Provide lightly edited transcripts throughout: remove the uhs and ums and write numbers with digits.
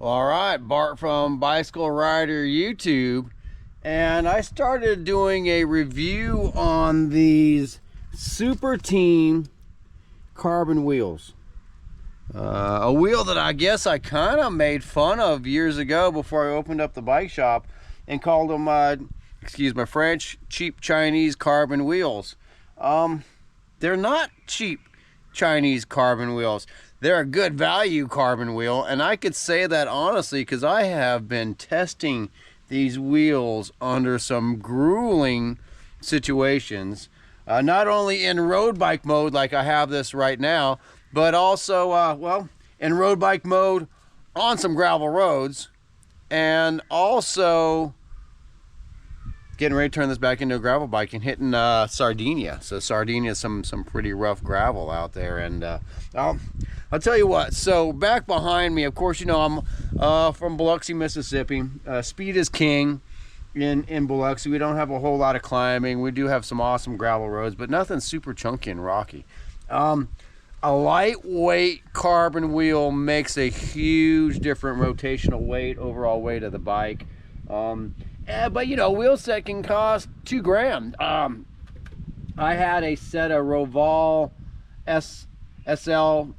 All right, Bart from Bicycle Rider YouTube, and I started doing a review on these Superteam carbon wheels. A wheel that I guess I kind of made fun of years ago before I opened up the bike shop and called them, excuse my French, cheap Chinese carbon wheels. They're not cheap Chinese carbon wheels. They're a good value carbon wheel, and I could say that honestly because I have been testing these wheels under some grueling situations, not only in road bike mode like I have this right now, but also well, in road bike mode on some gravel roads, and also getting ready to turn this back into a gravel bike and hitting Sardinia. So Sardinia is some pretty rough gravel out there, and I'll tell you what. So back behind me, of course, you know I'm from Biloxi, Mississippi. Speed is king in Biloxi. We don't have a whole lot of climbing. We do have some awesome gravel roads, but nothing super chunky and rocky. A lightweight carbon wheel makes a huge different rotational weight, overall weight of the bike. But you know, wheel set can cost $2 grand. I had a set of Roval SL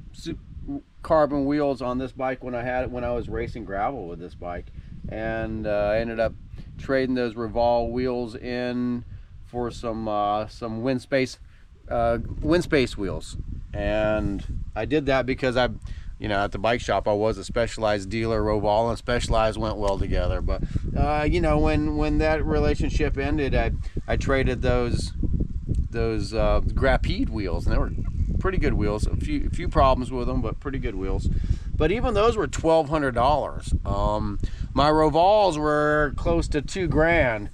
carbon wheels on this bike when I was racing gravel with this bike, and I ended up trading those Roval wheels in for some wind space wheels. And I did that because you know, at the bike shop I was a Specialized dealer. Roval and Specialized went well together, but you know, when that relationship ended, I traded those Rapide wheels, and they were pretty good wheels. A few problems with them, but pretty good wheels. But even those were $1,200. My Rovals were close to $2 grand.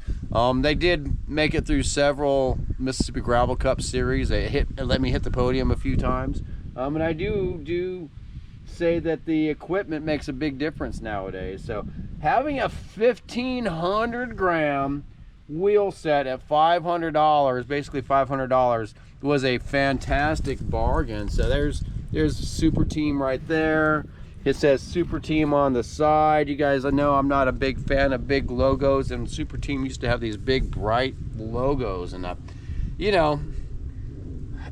They did make it through several Mississippi Gravel Cup series. They let me hit the podium a few times. And I do say that the equipment makes a big difference nowadays. So having a 1,500 gram wheel set at $500, basically $500, was a fantastic bargain. So there's Superteam right there. It says Superteam on the side. You guys know I'm not a big fan of big logos, and Superteam used to have these big bright logos, and you know,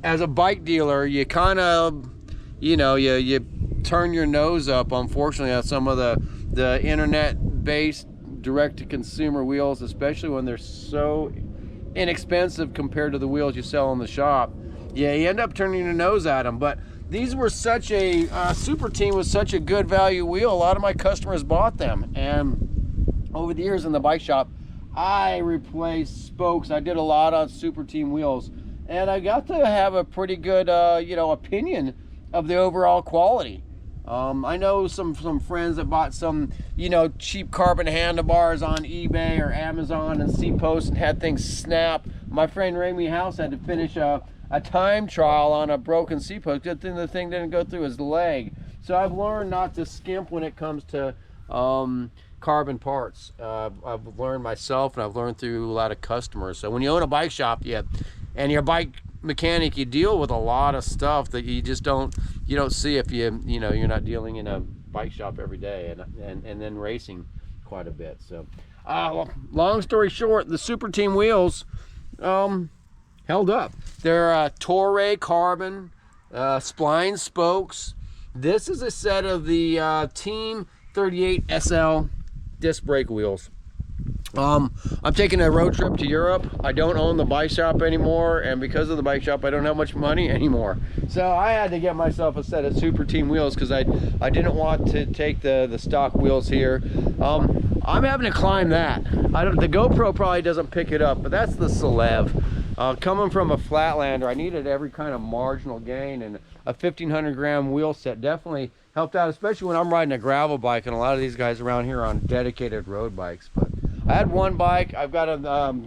as a bike dealer, you kind of, you know, you turn your nose up, unfortunately, at some of the internet-based direct-to-consumer wheels, especially when they're so inexpensive compared to the wheels you sell in the shop. Yeah, you end up turning your nose at them. But these were such a Superteam was such a good value wheel. A lot of my customers bought them, and over the years in the bike shop, I replaced spokes. I did a lot on Superteam wheels, and I got to have a pretty good you know, opinion of the overall quality. I know some friends that bought some, you know, cheap carbon handlebars on eBay or Amazon and C-Post and had things snap. My friend Ramey House had to finish a time trial on a broken C-Post. Good thing the thing didn't go through his leg. So I've learned not to skimp when it comes to carbon parts. I've learned myself, and I've learned through a lot of customers. So when you own a bike shop, and your bike mechanic, you deal with a lot of stuff that you just don't see if you know, you're not dealing in a bike shop every day and then racing quite a bit. So long story short, the Superteam wheels held up. They're Toray carbon spline spokes. This is a set of the Team 38 SL disc brake wheels. I'm taking a road trip to Europe. I don't own the bike shop anymore, and because of the bike shop, I don't have much money anymore. So I had to get myself a set of Superteam wheels because I didn't want to take the stock wheels here. I'm having to climb that. The GoPro probably doesn't pick it up, but that's the Colleb. Coming from a Flatlander, I needed every kind of marginal gain, and a 1,500 gram wheel set definitely helped out, especially when I'm riding a gravel bike, and a lot of these guys around here are on dedicated road bikes. But I had one bike. I've got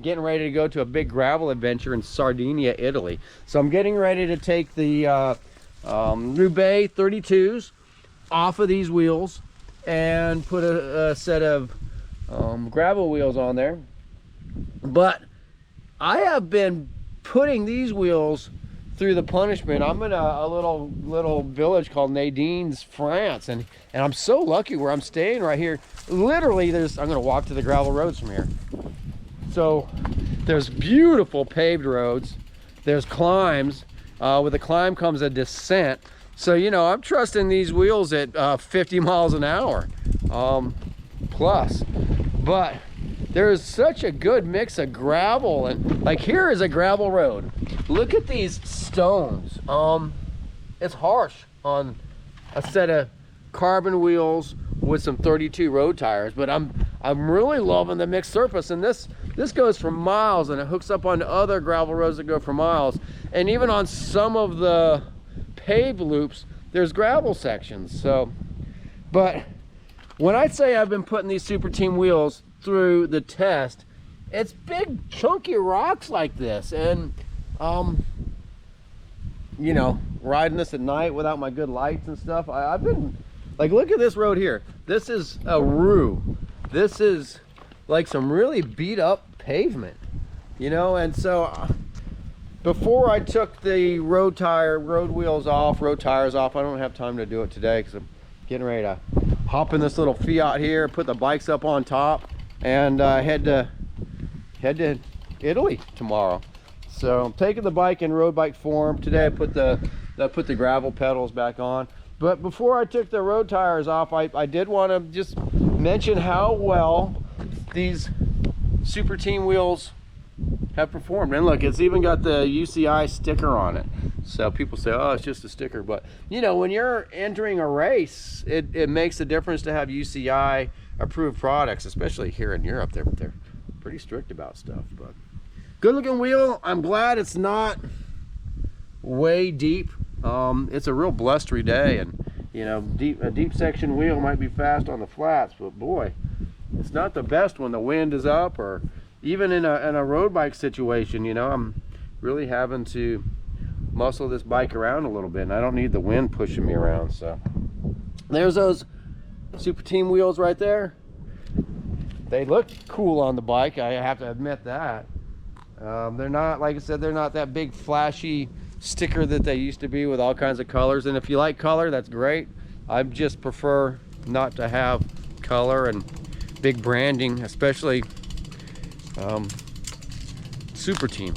getting ready to go to a big gravel adventure in Sardinia, Italy. So I'm getting ready to take the Roubaix 32s off of these wheels and put a set of gravel wheels on there. But I have been putting these wheels through the punishment. I'm in a little village called Nadine's, France, and I'm so lucky where I'm staying right here. Literally, I'm gonna walk to the gravel roads from here. So there's beautiful paved roads. There's climbs. With the climb comes a descent. So, you know, I'm trusting these wheels at 50 miles an hour plus. But there's such a good mix of gravel, and like here is a gravel road. Look at these stones. It's harsh on a set of carbon wheels with some 32 road tires, but I'm really loving the mixed surface. And this goes for miles, and it hooks up onto other gravel roads that go for miles. And even on some of the paved loops, there's gravel sections. So, but when I say I've been putting these Superteam wheels through the test, it's big chunky rocks like this. And you know, riding this at night without my good lights and stuff, I've been like, look at this road here. This is a roux. This is like some really beat up pavement, you know. And so before I took the road wheels off, road tires off, I don't have time to do it today because I'm getting ready to hop in this little Fiat here, put the bikes up on top, and head to Italy tomorrow. So I'm taking the bike in road bike form. Today I put the gravel pedals back on. But before I took the road tires off, I did want to just mention how well these Superteam wheels have performed. And look, it's even got the UCI sticker on it. So people say, oh, it's just a sticker. But you know, when you're entering a race, it makes a difference to have UCI approved products, especially here in Europe. They're pretty strict about stuff. But good looking wheel. I'm glad it's not way deep. It's a real blustery day, and you know, a deep section wheel might be fast on the flats, but boy, it's not the best when the wind is up, or even in a road bike situation. You know, I'm really having to muscle this bike around a little bit, and I don't need the wind pushing me around. So there's those Superteam wheels right there. They look cool on the bike, I have to admit that. They're not, like I said, they're not that big flashy sticker that they used to be with all kinds of colors. And if you like color, that's great. I just prefer not to have color and big branding, especially Superteam.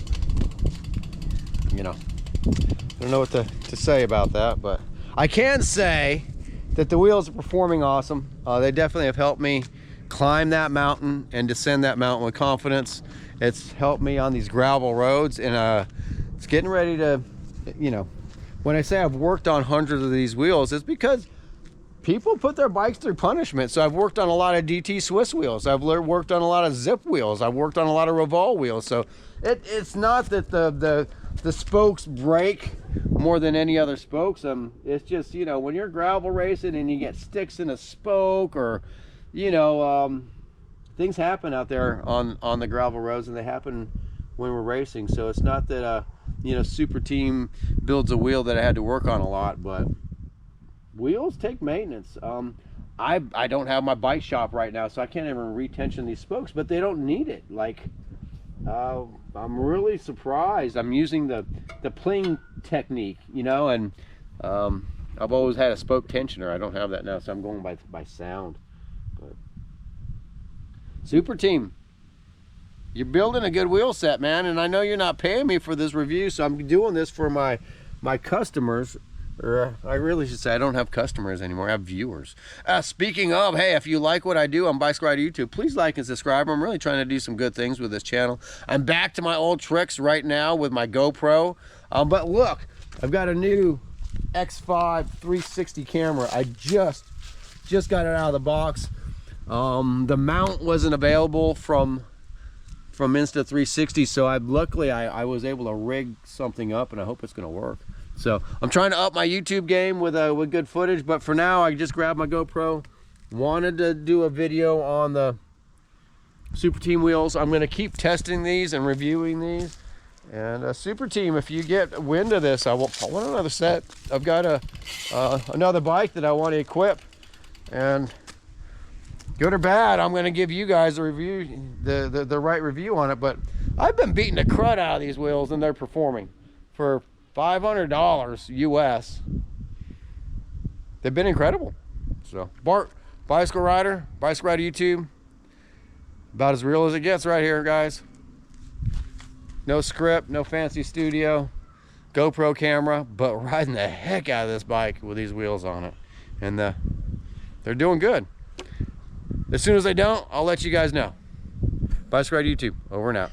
You know, I don't know what to say about that, but I can say that the wheels are performing awesome. They definitely have helped me climb that mountain and descend that mountain with confidence. It's helped me on these gravel roads, and it's getting ready to, you know, when I say I've worked on hundreds of these wheels, it's because people put their bikes through punishment. So I've worked on a lot of DT Swiss wheels. I've worked on a lot of Zip wheels. I've worked on a lot of Revolve wheels. So it's not that the spokes break more than any other spokes. It's just, you know, when you're gravel racing and you get sticks in a spoke, or, you know, things happen out there on the gravel roads, and they happen when we're racing. So it's not that you know, Superteam builds a wheel that I had to work on a lot, but wheels take maintenance. I don't have my bike shop right now, so I can't even retension these spokes, but they don't need it. Like, I'm really surprised. I'm using the pling technique, you know, and I've always had a spoke tensioner. I don't have that now, so I'm going by sound. But Superteam, you're building a good wheel set, man, and I know you're not paying me for this review, so I'm doing this for my customers. Or I really should say I don't have customers anymore, I have viewers. Speaking of, hey, if you like what I do on Bicycle Rider YouTube, please like and subscribe. I'm really trying to do some good things with this channel. I'm back to my old tricks right now with my GoPro. But look, I've got a new X5 360 camera. I just got it out of the box. The mount wasn't available from Insta360, so luckily I was able to rig something up, and I hope it's going to work. So I'm trying to up my YouTube game with good footage, but for now I just grabbed my GoPro. Wanted to do a video on the Superteam wheels. I'm going to keep testing these and reviewing these. And Superteam, if you get wind of this, I want another set. I've got another bike that I want to equip, and good or bad, I'm going to give you guys a review, the right review on it. But I've been beating the crud out of these wheels, and they're performing for $500 US. They've been incredible. So Bart, bicycle rider YouTube, about as real as it gets right here, guys. No script, no fancy studio, GoPro camera, but riding the heck out of this bike with these wheels on it. And they're doing good. As soon as they don't, I'll let you guys know. Bicycle Rider YouTube, over and out.